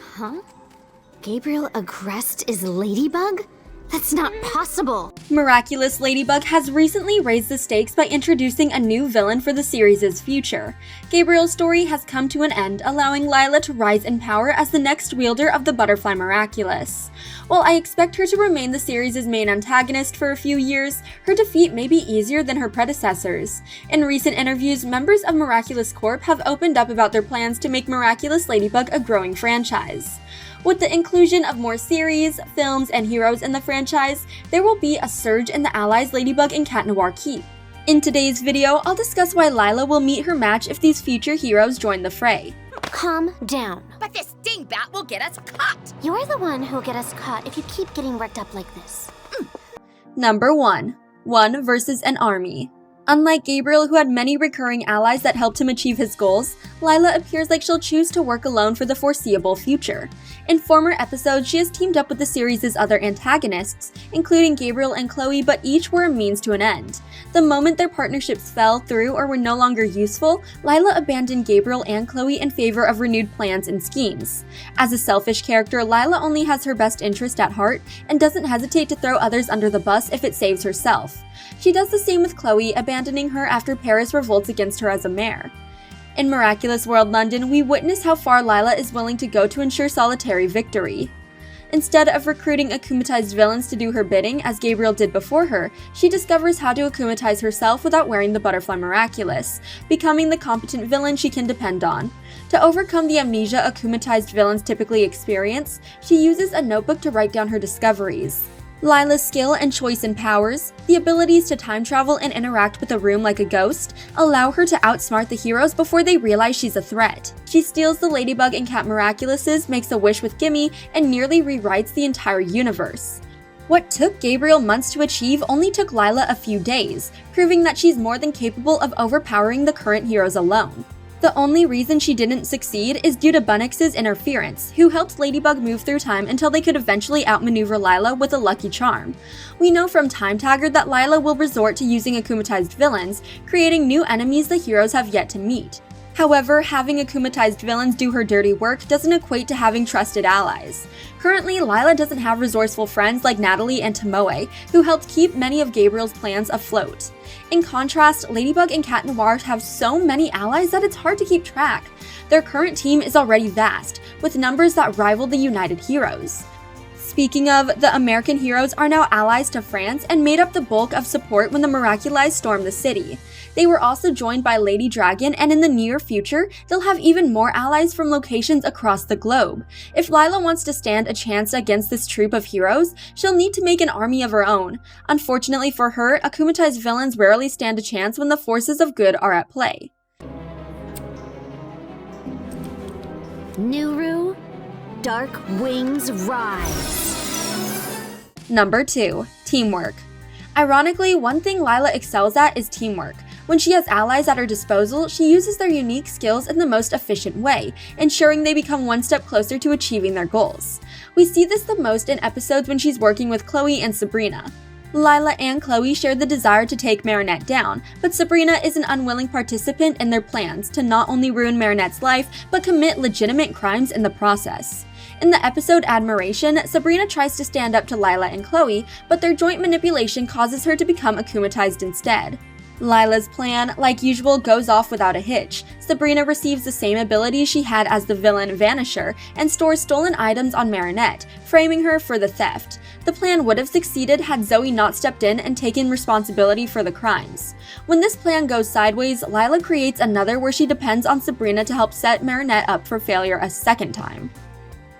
Huh? Gabriel Agreste is Ladybug? That's not possible! Miraculous Ladybug has recently raised the stakes by introducing a new villain for the series' future. Gabriel's story has come to an end, allowing Lila to rise in power as the next wielder of the Butterfly Miraculous. While I expect her to remain the series' main antagonist for a few years, her defeat may be easier than her predecessors. In recent interviews, members of Miraculous Corp have opened up about their plans to make Miraculous Ladybug a growing franchise. With the inclusion of more series, films, and heroes in the franchise, there will be a surge in the allies Ladybug and Cat Noir keep. In today's video, I'll discuss why Lila will meet her match if these future heroes join the fray. Calm down. But this dingbat will get us caught! You're the one who'll get us caught if you keep getting worked up like this. Number 1. One versus an army. Unlike Gabriel, who had many recurring allies that helped him achieve his goals, Lila appears like she'll choose to work alone for the foreseeable future. In former episodes, she has teamed up with the series' other antagonists, including Gabriel and Chloe, but each were a means to an end. The moment their partnerships fell through or were no longer useful, Lila abandoned Gabriel and Chloe in favor of renewed plans and schemes. As a selfish character, Lila only has her best interest at heart and doesn't hesitate to throw others under the bus if it saves herself. She does the same with Chloe, abandoning her after Paris revolts against her as a mare. In Miraculous World London, we witness how far Lila is willing to go to ensure solitary victory. Instead of recruiting akumatized villains to do her bidding, as Gabriel did before her, she discovers how to akumatize herself without wearing the Butterfly Miraculous, becoming the competent villain she can depend on. To overcome the amnesia akumatized villains typically experience, she uses a notebook to write down her discoveries. Lila's skill and choice in powers, the abilities to time travel and interact with a room like a ghost, allow her to outsmart the heroes before they realize she's a threat. She steals the Ladybug and Cat Miraculouses, makes a wish with Gimme, and nearly rewrites the entire universe. What took Gabriel months to achieve only took Lila a few days, proving that she's more than capable of overpowering the current heroes alone. The only reason she didn't succeed is due to Bunnix's interference, who helped Ladybug move through time until they could eventually outmaneuver Lila with a lucky charm. We know from Time Tagger that Lila will resort to using akumatized villains, creating new enemies the heroes have yet to meet. However, having akumatized villains do her dirty work doesn't equate to having trusted allies. Currently, Lila doesn't have resourceful friends like Natalie and Tomoe, who helped keep many of Gabriel's plans afloat. In contrast, Ladybug and Cat Noir have so many allies that it's hard to keep track. Their current team is already vast, with numbers that rival the United Heroes. Speaking of, the American heroes are now allies to France and made up the bulk of support when the Miraculous stormed the city. They were also joined by Lady Dragon, and in the near future, they'll have even more allies from locations across the globe. If Lila wants to stand a chance against this troop of heroes, she'll need to make an army of her own. Unfortunately for her, akumatized villains rarely stand a chance when the forces of good are at play. Nuru, Dark Wings Rise. Number 2. Teamwork. Ironically, one thing Lila excels at is teamwork. When she has allies at her disposal, she uses their unique skills in the most efficient way, ensuring they become one step closer to achieving their goals. We see this the most in episodes when she's working with Chloe and Sabrina. Lila and Chloe share the desire to take Marinette down, but Sabrina is an unwilling participant in their plans to not only ruin Marinette's life, but commit legitimate crimes in the process. In the episode Admiration, Sabrina tries to stand up to Lila and Chloe, but their joint manipulation causes her to become akumatized instead. Lila's plan, like usual, goes off without a hitch. Sabrina receives the same abilities she had as the villain Vanisher and stores stolen items on Marinette, framing her for the theft. The plan would have succeeded had Zoe not stepped in and taken responsibility for the crimes. When this plan goes sideways, Lila creates another where she depends on Sabrina to help set Marinette up for failure a second time.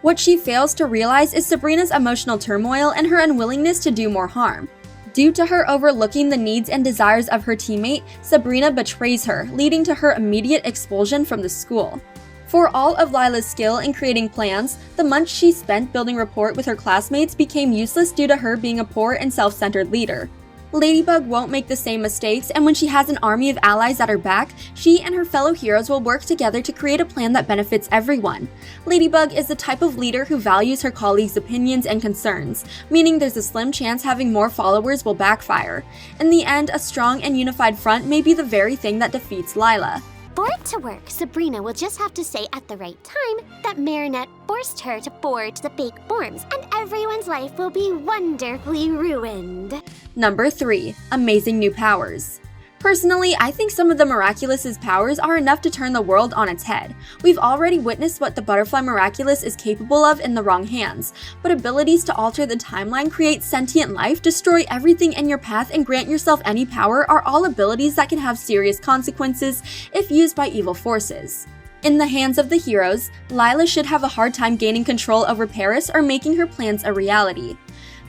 What she fails to realize is Sabrina's emotional turmoil and her unwillingness to do more harm. Due to her overlooking the needs and desires of her teammate, Sabrina betrays her, leading to her immediate expulsion from the school. For all of Lila's skill in creating plans, the months she spent building rapport with her classmates became useless due to her being a poor and self-centered leader. Ladybug won't make the same mistakes, and when she has an army of allies at her back, she and her fellow heroes will work together to create a plan that benefits everyone. Ladybug is the type of leader who values her colleagues' opinions and concerns, meaning there's a slim chance having more followers will backfire. In the end, a strong and unified front may be the very thing that defeats Lila. For it to work, Sabrina will just have to say at the right time that Marinette forced her to forge the fake forms, and everyone's life will be wonderfully ruined. Number 3. Amazing new powers. Personally, I think some of the Miraculous's powers are enough to turn the world on its head. We've already witnessed what the Butterfly Miraculous is capable of in the wrong hands, but abilities to alter the timeline, create sentient life, destroy everything in your path, and grant yourself any power are all abilities that can have serious consequences if used by evil forces. In the hands of the heroes, Lila should have a hard time gaining control over Paris or making her plans a reality.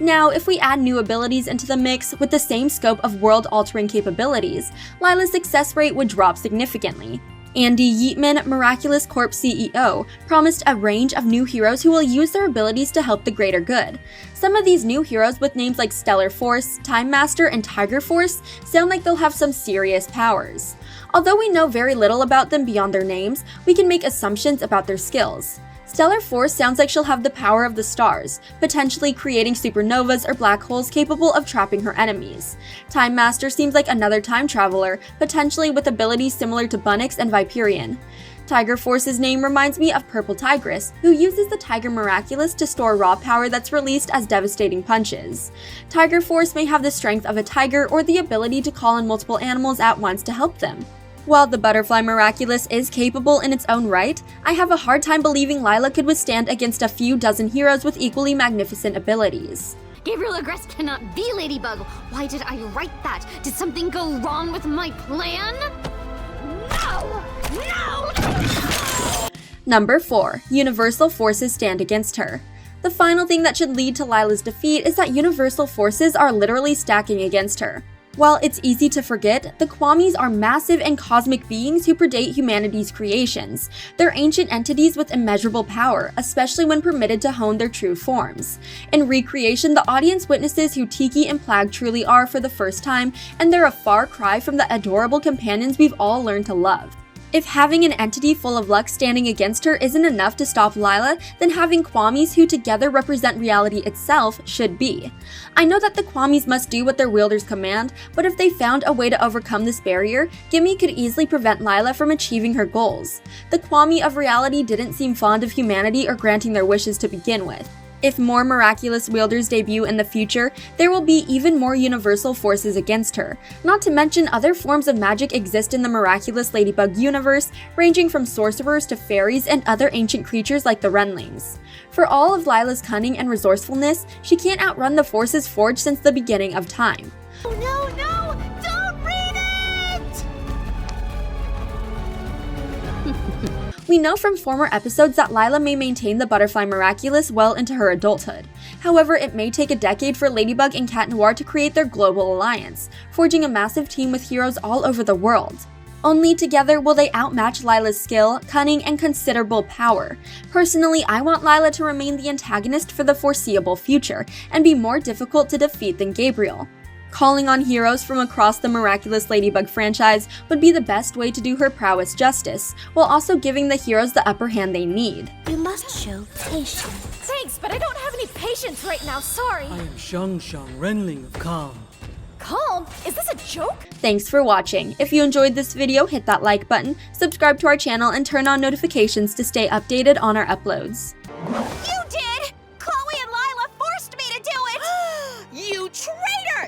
Now, if we add new abilities into the mix with the same scope of world-altering capabilities, Lila's success rate would drop significantly. Andy Yeatman, Miraculous Corp CEO, promised a range of new heroes who will use their abilities to help the greater good. Some of these new heroes with names like Stellar Force, Time Master, and Tiger Force sound like they'll have some serious powers. Although we know very little about them beyond their names, we can make assumptions about their skills. Stellar Force sounds like she'll have the power of the stars, potentially creating supernovas or black holes capable of trapping her enemies. Time Master seems like another time traveler, potentially with abilities similar to Bunnix and Viperion. Tiger Force's name reminds me of Purple Tigress, who uses the Tiger Miraculous to store raw power that's released as devastating punches. Tiger Force may have the strength of a tiger or the ability to call in multiple animals at once to help them. While the Butterfly Miraculous is capable in its own right, I have a hard time believing Lila could withstand against a few dozen heroes with equally magnificent abilities. Gabriel Agrest cannot be Ladybug. Why did I write that? Did something go wrong with my plan? No! No! Number 4. Universal forces stand against her. The final thing that should lead to Lila's defeat is that universal forces are literally stacking against her. While it's easy to forget, the Kwamis are massive and cosmic beings who predate humanity's creations. They're ancient entities with immeasurable power, especially when permitted to hone their true forms. In Recreation, the audience witnesses who Tiki and Plag truly are for the first time, and they're a far cry from the adorable companions we've all learned to love. If having an entity full of luck standing against her isn't enough to stop Lila, then having Kwamis who together represent reality itself should be. I know that the Kwamis must do what their wielders command, but if they found a way to overcome this barrier, Gimme could easily prevent Lila from achieving her goals. The Kwami of reality didn't seem fond of humanity or granting their wishes to begin with. If more miraculous wielders debut in the future, there will be even more universal forces against her. Not to mention other forms of magic exist in the Miraculous Ladybug universe, ranging from sorcerers to fairies and other ancient creatures like the Renlings. For all of Lila's cunning and resourcefulness, she can't outrun the forces forged since the beginning of time. Oh, no! Don't read it! We know from former episodes that Lila may maintain the Butterfly Miraculous well into her adulthood. However, it may take a decade for Ladybug and Cat Noir to create their global alliance, forging a massive team with heroes all over the world. Only together will they outmatch Lila's skill, cunning, and considerable power. Personally, I want Lila to remain the antagonist for the foreseeable future, and be more difficult to defeat than Gabriel. Calling on heroes from across the Miraculous Ladybug franchise would be the best way to do her prowess justice, while also giving the heroes the upper hand they need. You must show patience. Thanks, but I don't have any patience right now, sorry. I am Shang, Renling of Calm. Calm? Is this a joke? Thanks for watching. If you enjoyed this video, hit that like button, subscribe to our channel, and turn on notifications to stay updated on our uploads.